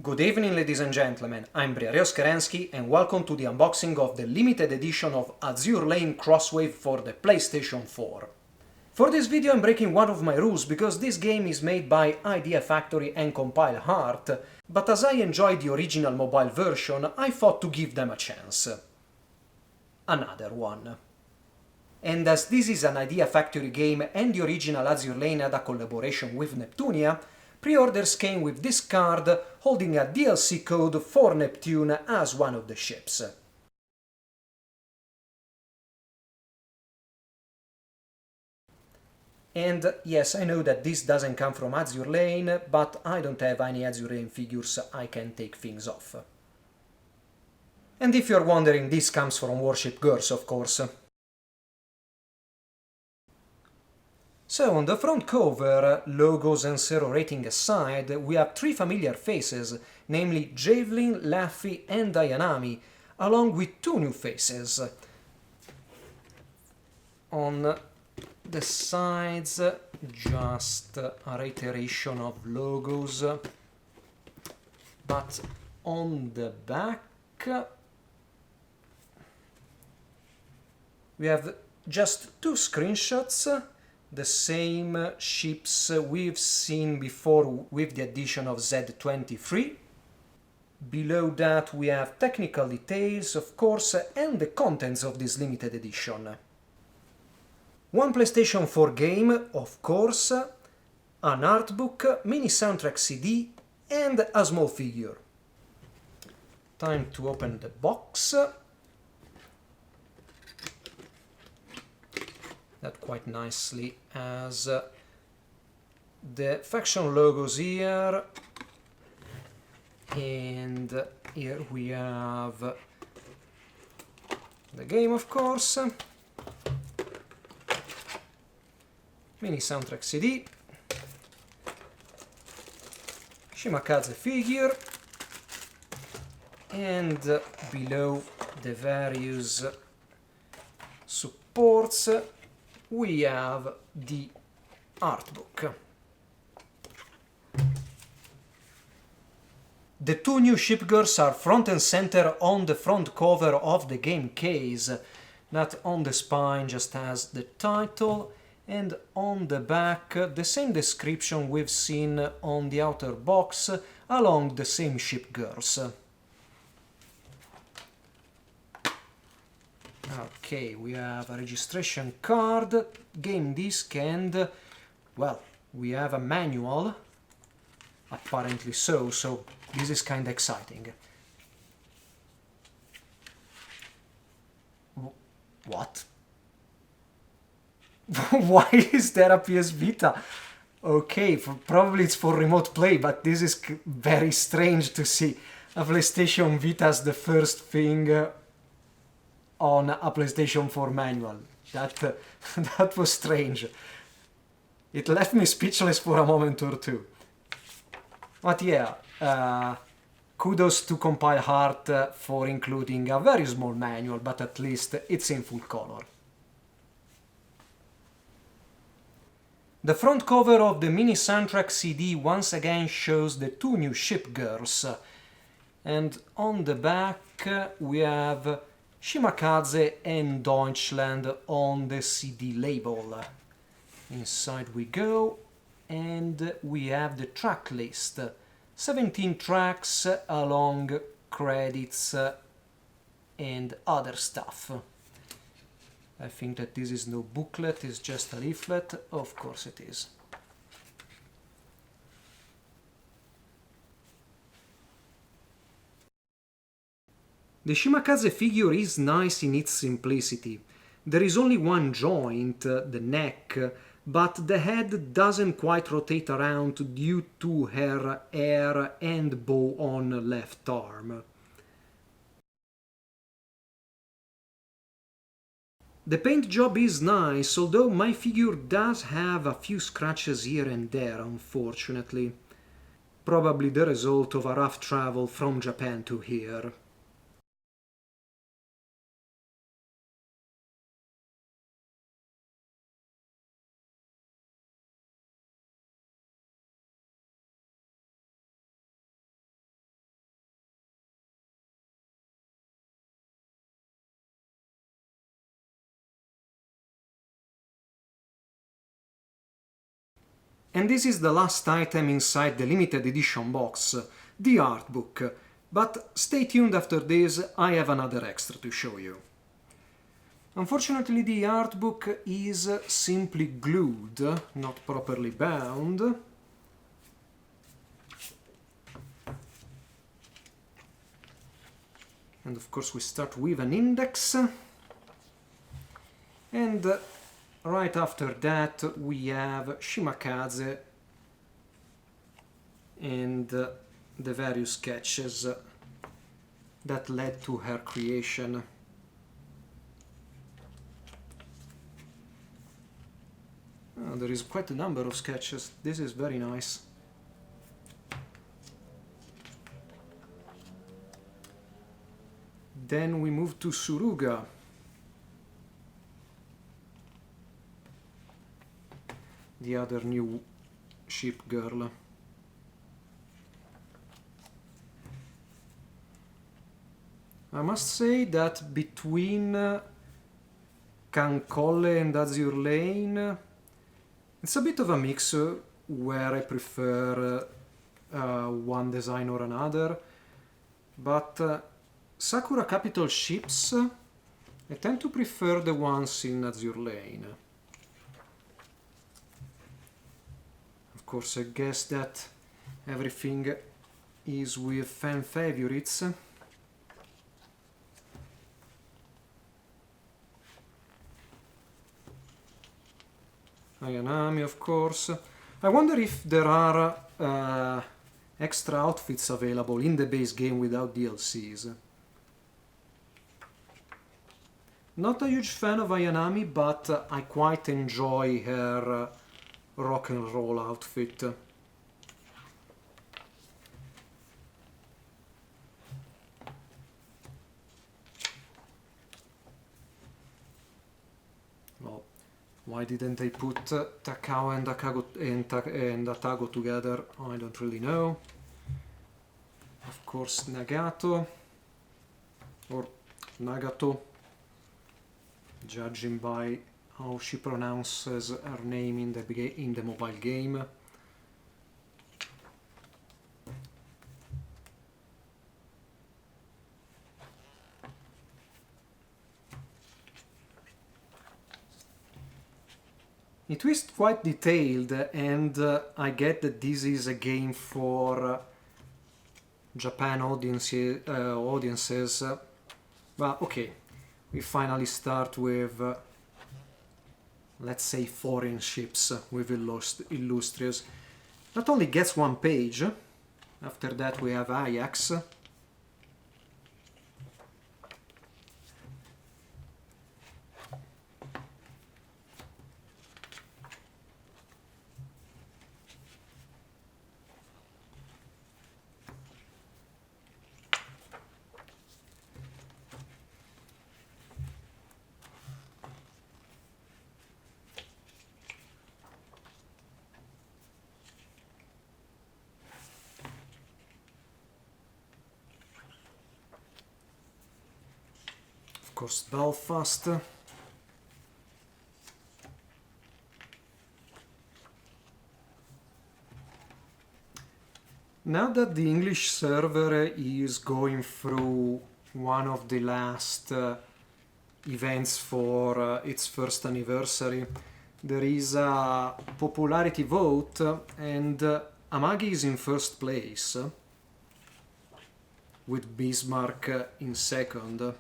Good evening, ladies and gentlemen, I'm ReoKerensky and welcome to the unboxing of the limited edition of Azur Crosswave for the PlayStation 4. For this video I'm breaking one of my rules because this game is made by Idea Factory and Compile Art, but as I enjoyed the original mobile version, I thought to give them a chance. Another one. And as this is an Idea Factory game and the original Azur had a collaboration with Neptunia, pre-orders came with this card holding a DLC code for Neptune as one of the ships. And yes, I know that this doesn't come from Azur, but I don't have any Azur figures I can take things off. And if you're wondering, this comes from Warship Girls, of course. So on the front cover, logos and zero rating aside, we have three familiar faces, namely Javelin, Laffy and Dayanami, along with two new faces. On the sides, just a reiteration of logos, but on the back we have just two screenshots, the same ships we've seen before with the addition of Z23. Below that we have technical details, of course, and the contents of this limited edition. One PlayStation 4 game, of course, an artbook, mini soundtrack CD, and a small figure. Time to open the box. That quite nicely has the faction logos here, and here we have the game, of course, mini soundtrack CD, Shimakaze Figure, and below the various supports we have the artbook. The two new shipgirls are front and center on the front cover of the game case, that on the spine just has the title, and on the back the same description we've seen on the outer box along the same shipgirls. Okay, we have a registration card, game disc, and, well, we have a manual, apparently so this is kind of exciting. What? Why is there a PS Vita? Okay, probably it's for remote play, but this is very strange to see a PlayStation Vita as the first thing on a PlayStation 4 manual. That was strange. It left me speechless for a moment or two. But yeah, kudos to Compile Art for including a very small manual, but at least it's in full color. The front cover of the mini soundtrack CD once again shows the two new shipgirls, and on the back we have Shimakaze and Deutschland on the CD label. Inside we go, and we have the track list. 17 tracks along credits and other stuff. I think that this is no booklet, it's just a leaflet. Of course it is. The Shimakaze figure is nice in its simplicity. There is only one joint, the neck, but the head doesn't quite rotate around due to her hair and bow on left arm. The paint job is nice, although my figure does have a few scratches here and there, unfortunately. Probably the result of a rough travel from Japan to here. And this is the last item inside the limited edition box, the Artbook. But stay tuned after this, I have another extra to show you. Unfortunately, the Artbook is simply glued, not properly bound. And of course we start with an index. And right after that we have Shimakaze and the various sketches that led to her creation. Oh, there is quite a number of sketches. This is very nice. Then we move to Suruga. The other new ship girl. I must say that between Cancolle and Azur Lane, it's a bit of a mix where I prefer one design or another, but Sakura Capital ships, I tend to prefer the ones in Azur Lane. Of course, I guess that everything is with fan favorites. Ayanami, of course. I wonder if there are extra outfits available in the base game without DLCs. Not a huge fan of Ayanami, but I quite enjoy her rock and roll outfit. Well, why didn't they put Takao and Atago together? I don't really know. Of course, Nagato or Nagato, judging by how she pronounces her name in the mobile game. It is quite detailed, and I get that this is a game for Japan audiences. But okay, we finally start with, let's say, foreign ships with illustrious. That only gets one page. After that we have Ajax. Of course, Belfast. Now that the English server is going through one of the last events for its first anniversary, there is a popularity vote, and Amagi is in first place, with Bismarck in second.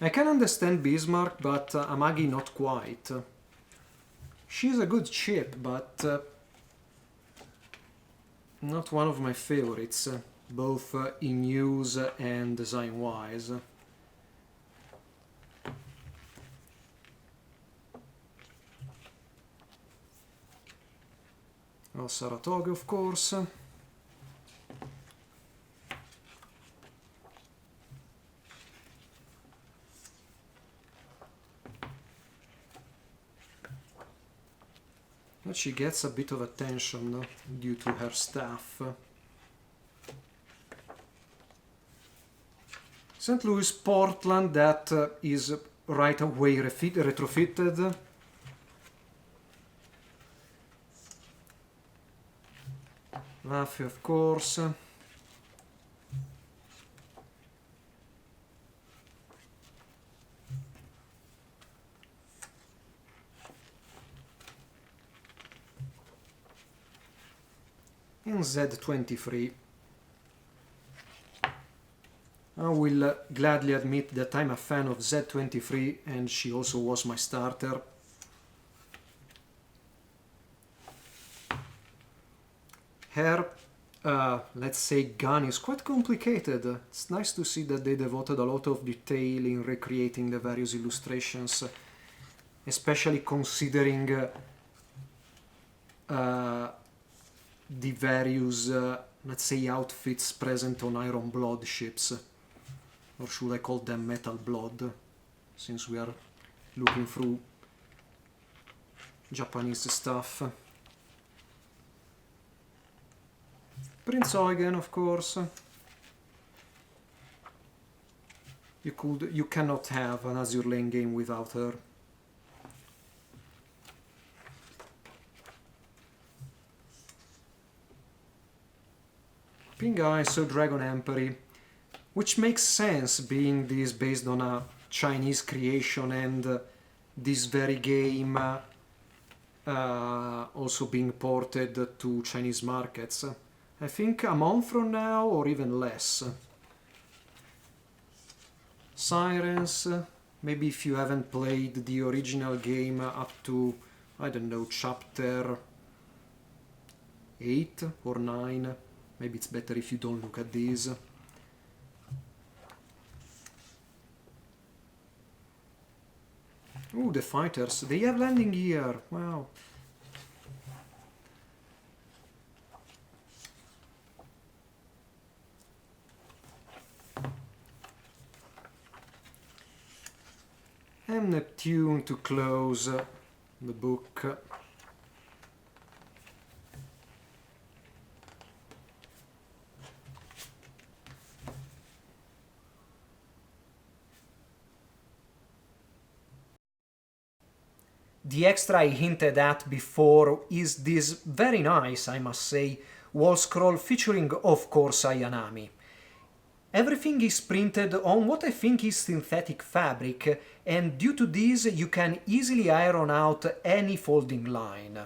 I can understand Bismarck, but Amagi not quite. She's a good ship, but not one of my favorites, both in use and design-wise. Oh, Saratoga, of course. But she gets a bit of attention due to her staff. St. Louis, Portland, that is right away retrofitted. Laffy, of course. And Z23. I will gladly admit that I'm a fan of Z23 and she also was my starter. Her, let's say, gun is quite complicated. It's nice to see that they devoted a lot of detail in recreating the various illustrations, especially considering the various, let's say, outfits present on Iron Blood ships. Or should I call them Metal Blood, since we are looking through Japanese stuff. Prince Eugen, of course. You cannot have an Azur Lane game without her. Pingai, so Dragon Emperor, which makes sense being this based on a Chinese creation and this very game also being ported to Chinese markets. I think a month from now or even less. Sirens, maybe if you haven't played the original game up to, I don't know, chapter 8 or 9, maybe it's better if you don't look at these. Ooh, the fighters, they have landing gear, wow. And Neptune to close the book. The extra I hinted at before is this very nice, I must say, wall scroll featuring, of course, Ayanami. Everything is printed on what I think is synthetic fabric, and due to this you can easily iron out any folding line.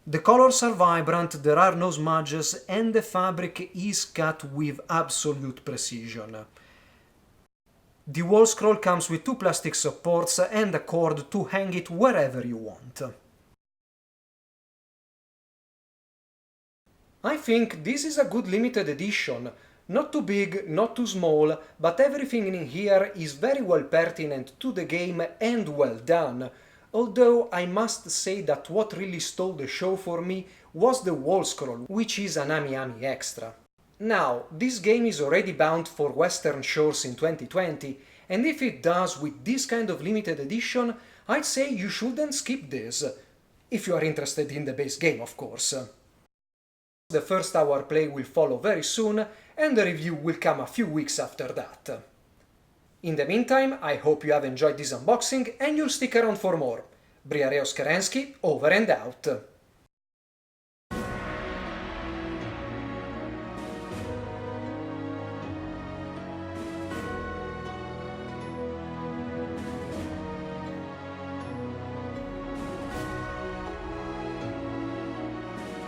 The colors are vibrant, there are no smudges, and the fabric is cut with absolute precision. The wall scroll comes with 2 plastic supports and a cord to hang it wherever you want. I think this is a good limited edition. Not too big, not too small, but everything in here is very well pertinent to the game and well done. Although I must say that what really stole the show for me was the wall scroll, which is an Ami extra. Now, this game is already bound for Western shores in 2020, and if it does with this kind of limited edition, I'd say you shouldn't skip this. If you are interested in the base game, of course. The first hour play will follow very soon, and the review will come a few weeks after that. In the meantime, I hope you have enjoyed this unboxing and you'll stick around for more. ReoKerensky, over and out.